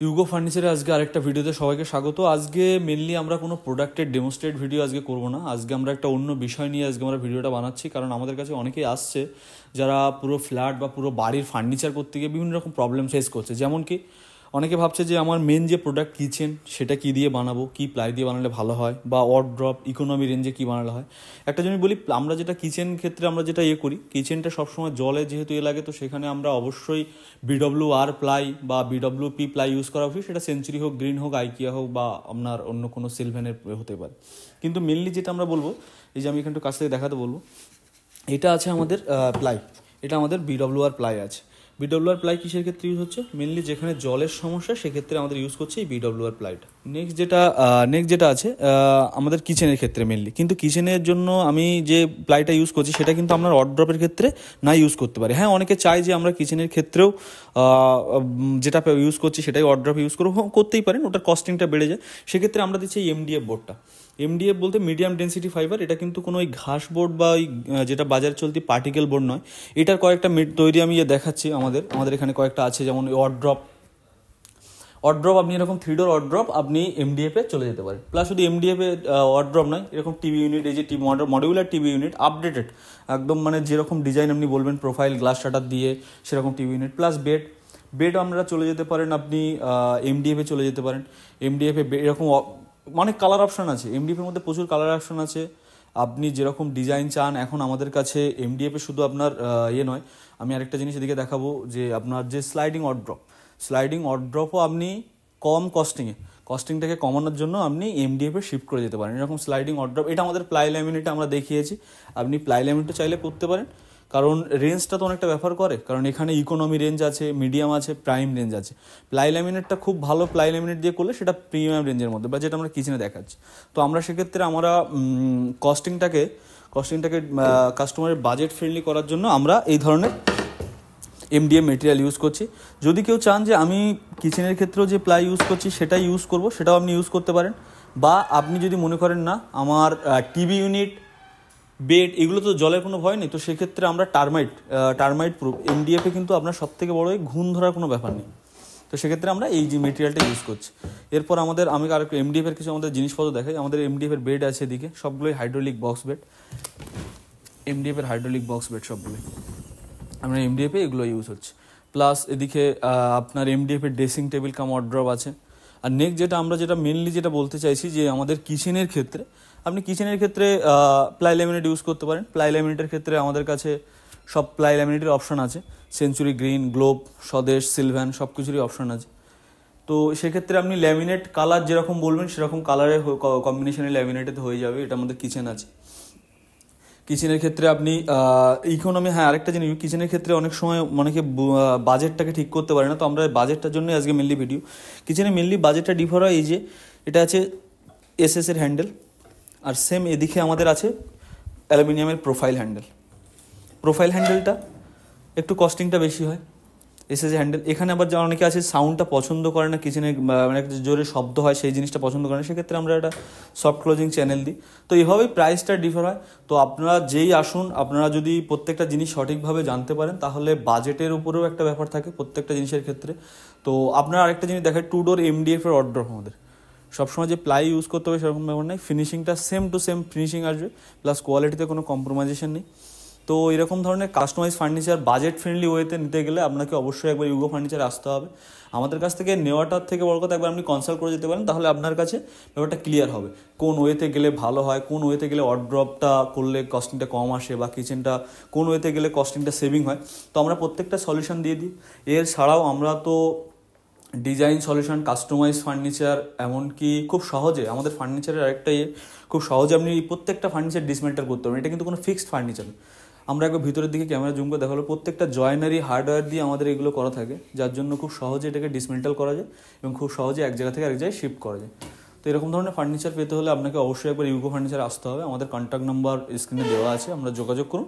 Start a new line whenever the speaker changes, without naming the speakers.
You go ফার্নিচারে আজকে আরেকটা ভিডিওতে সবাইকে স্বাগত। আজকে মেনলি আমরা কোনো প্রোডাক্টের ডেমোস্ট্রেট ভিডিও আজকে করব না। আজকে আমরা একটা অন্য বিষয় নিয়ে আজকে আমরা ভিডিওটা বানাচ্ছি, কারণ আমাদের কাছে অনেকেই আসছে যারা পুরো ফ্ল্যাট বা পুরো বাড়ির ফার্নিচার করতে গিয়ে বিভিন্ন রকম প্রবলেম ফেস করছে। যেমন কি অনেকে ভাবছে যে আমার মেন যে প্রোডাক্ট কিচেন সেটা কী দিয়ে বানাবো, কী প্লাই দিয়ে বানালে ভালো হয়, বা ওয়ার্ড্রপ ইকোনমি রেঞ্জে কী বানালে হয়। একটা জিনিস বলি, আমরা যেটা কিচেন ক্ষেত্রে আমরা যেটা করি, কিচেনটা সবসময় জলে যেহেতু লাগে, তো সেখানে আমরা অবশ্যই BWR প্লাই বা BWP প্লাই ইউজ করা উচিত। সেটা সেঞ্চুরি হোক, গ্রিন হোক, আইকিয়া হোক, বা আপনার অন্য কোনো সিলভেনের হতে পারে। কিন্তু মেনলি যেটা আমরা বলবো, এই যে আমি এখানটা কাছ থেকে দেখাতে বলবো, এটা আছে আমাদের প্লাই, এটা আমাদের BWR প্লাই আছে। BWR প্লাই কিসের ক্ষেত্রে ইউজ হচ্ছে? মেনলি যেখানে জলের সমস্যা সেক্ষেত্রে আমাদের ইউজ করছে এই BWR প্লাইটা। নেক্সট যেটা আছে আমাদের কিচেনের ক্ষেত্রে মেনলি, কিন্তু কিচেনের জন্য আমি যে প্লাইটা ইউজ করছি সেটা কিন্তু আমরা ওয়ার্ড্রপের ক্ষেত্রে না ইউজ করতে পারি। হ্যাঁ, অনেকে চায় যে আমরা কিচেনের ক্ষেত্রেও যেটা ইউজ করছি সেটাই ওয়ার্ড্রপ ইউজ করতেই পারেন, ওটার কস্টিংটা বেড়ে যায়। সেক্ষেত্রে আমরা দিচ্ছি এই MDF বোর্ডটা। MDF বলতে মিডিয়াম ডেন্সিটি ফাইবার। এটা কিন্তু কোনো ওই ঘাস বোর্ড বা ওই যেটা বাজারে চলতি পার্টিকেল বোর্ড নয়। এটার কয়েকটা তৈরি আমি দেখাচ্ছি। আমাদের এখানে কয়েকটা আছে, যেমন ওয়ার্ড্রপ আপনি এরকম 3 ডোর ওয়ার্ড্রপ আপনি MDF-এ চলে যেতে পারেন। প্লাস শুধু MDF-এ ওয়ার্ড্রপ নয়, এরকম টিভি ইউনিট, এই যে মডিউলার টিভি ইউনিট আপডেটেড একদম, মানে যেরকম ডিজাইন আপনি বলবেন প্রোফাইল গ্লাস শাটার দিয়ে সেরকম টিভি ইউনিট। প্লাস বেড আমরা চলে যেতে পারেন, আপনি MDF-এ চলে যেতে পারেন। MDF-এ এরকম অনেক কালার অপশান আছে। MDF-এর মধ্যে প্রচুর কালার অপশান আছে। আপনি যেরকম ডিজাইন চান, এখন আমাদের কাছে MDF-এ শুধু আপনার নয়, আমি আরেকটা জিনিস এদিকে দেখাবো, যে আপনার যে স্লাইডিং ওয়ার্ড্রপও আপনি কম কস্টিংটাকে কমানোর জন্য আপনি MDF-এ শিফট করে যেতে পারেন। এরকম স্লাইডিং ওয়ার্ড্রপ, এটা আমাদের প্লাই ল্যামিনেটে আমরা দেখিয়েছি। আপনি প্লাই ল্যামিনেটে চাইলে করতে পারেন, কারণ রেঞ্জটা তো অনেকটা ব্যাপার করে, কারণ এখানে ইকোনমি রেঞ্জ আছে, মিডিয়াম আছে, প্রাইম রেঞ্জ আছে। প্লাই ল্যামিনেটটা খুব ভালো প্লাই ল্যামিনেট দিয়ে করলে সেটা প্রিমিয়াম রেঞ্জের মধ্যে, বা যেটা আমরা কিচেনে দেখাচ্ছি। তো আমরা সেক্ষেত্রে আমরা কস্টিংটাকে কাস্টমারের বাজেট ফ্রেন্ডলি করার জন্য আমরা এই ধরনের MDF মেটেরিয়াল ইউজ করছি। যদি কেউ চান যে আমি কিচেনের ক্ষেত্রেও যে প্লাই ইউজ করছি সেটাই ইউজ করব, সেটাও আপনি ইউজ করতে পারেন। বা আপনি যদি মনে করেন না আমার টিভি ইউনিট, বেড, এগুলো তো জলের কোনো ভয় নেই, তো সেক্ষেত্রে আমরা টার্মাইট প্রুফ MDF-এ কিন্তু আপনার সবথেকে বড় ঘুণ ধরার কোনো ব্যাপার নেই। তো সেক্ষেত্রে আমরা এই যে মেটেরিয়ালটা ইউজ করছি। এরপর আমি আরেকটু MDF-এর কিছু আমাদের জিনিসপত্র দেখাই। আমাদের MDF-এর বেড আছে এদিকে, সবগুলোই হাইড্রোলিক বক্স বেড। MDF-এর হাইড্রোলিক বক্স বেড সবগুলোই আমরা MDF-এ এগুলো ইউজ হচ্ছে। প্লাস এদিকে আপনার MDF-এর ড্রেসিং টেবিল কাম ওয়ার্ড্রপ আছে। আর নেক্সট যেটা মেনলি বলতে চাইছি, যে আমাদের কিচেনের ক্ষেত্রে আপনি প্লাই ল্যামিনেট ইউজ করতে পারেন। প্লাই ল্যামিনেটের ক্ষেত্রে আমাদের কাছে সব প্লাই ল্যামিনেটের অপশান আছে, সেঞ্চুরি, গ্রিন, গ্লোব, স্বদেশ, সিলভান, সব কিছুরই অপশান আছে। তো সেক্ষেত্রে আপনি ল্যামিনেট কালার যেরকম বলবেন সেরকম কালারের কম্বিনেশনে ল্যামিনেটেড হয়ে যাবে। এটা আমাদের কিচেন আছে। কিচেনের ক্ষেত্রে আপনি ইকোনমি, হ্যাঁ আরেকটা জিনিস, কিচেনের ক্ষেত্রে অনেক সময় অনেকে বাজেটটাকে ঠিক করতে পারে না, তো আমরা বাজেটটার জন্যই আজকে মেনলি ভিডিও। কিচেনে মেনলি বাজেটটা ডিফার হয়, এই যে এটা আছে SS-এর হ্যান্ডেল, আর সেম এদিকে আমাদের আছে অ্যালুমিনিয়ামের প্রোফাইল হ্যান্ডেলটা একটু কস্টিংটা বেশি হয়। SS হ্যান্ডেল, এখানে আবার যা অনেকে আছে সাউন্ডটা পছন্দ করে না, কিচেনে মানে একটা জোরে শব্দ হয় সেই জিনিসটা পছন্দ করে না, সেক্ষেত্রে আমরা একটা সফট ক্লোজিং চ্যানেল দিই। তো এইভাবেই প্রাইসটা ডিফার হয়। তো আপনারা যেই আসুন, আপনারা যদি প্রত্যেকটা জিনিস সঠিকভাবে জানতে পারেন, তাহলে বাজেটের উপরেও একটা ব্যাপার থাকে প্রত্যেকটা জিনিসের ক্ষেত্রে। তো আপনারা আরেকটা জিনিস দেখায়, 2 ডোর MDF-এর অর্ডার আমাদের সবসময় যে প্লাই ইউজ করতে হবে সেরকম ব্যাপার নেই, ফিনিশিংটা সেম টু সেম ফিনিশিং আসবে, প্লাস কোয়ালিটিতে কোনো কম্প্রোমাইজেশন নেই। তো এরকম ধরনের কাস্টমাইজ ফার্নিচার বাজেট ফ্রেন্ডলি ওয়েতে নিতে গেলে আপনাকে অবশ্যই একবার ইউগো ফার্নিচারে আসতে হবে। আমাদের কাছ থেকে নেওয়াটার থেকে বড় কথা, একবার আপনি কনসাল্ট করে যেতে পারেন, তাহলে আপনার কাছে ব্যাপারটা ক্লিয়ার হবে কোন ওয়েতে গেলে ভালো হয়, কোন ওয়েতে গেলে ওয়ার্ড্রপটা করলে কস্টিংটা কম আসে, বা কিচেনটা কোন ওয়েতে গেলে কস্টিংটা সেভিং হয়। তো আমরা প্রত্যেকটা সলিউশন দিয়ে দিই। এর ছাড়াও আমরা তো ডিজাইন সলিউশন, কাস্টমাইজ ফার্নিচার, এমনকি খুব সহজে আমাদের ফার্নিচারের আরেকটা খুব সহজে আপনি প্রত্যেকটা ফার্নিচার ডিসমেন্টাল করতে পারেন। এটা কিন্তু কোনো ফিক্সড ফার্নিচার। আমরা একবার ভিতরের দিকে ক্যামেরা জুম করে দেখালো, প্রত্যেকটা জয়েনারি হার্ডওয়্যার দিয়ে আমাদের এগুলো করা থাকে, যার জন্য খুব সহজে এটাকে ডিসমেন্টাল করা যায় এবং খুব সহজে এক জায়গা থেকে আরেক জায়গায় শিফট করা যায়। তো এরকম ধরনের ফার্নিচার পেতে হলে আপনাকে অবশ্যই একবার ইউগো ফার্নিচার আসতে হবে। আমাদের কন্ট্যাক্ট নাম্বার স্ক্রিনে দেওয়া আছে, আমরা যোগাযোগ করুন।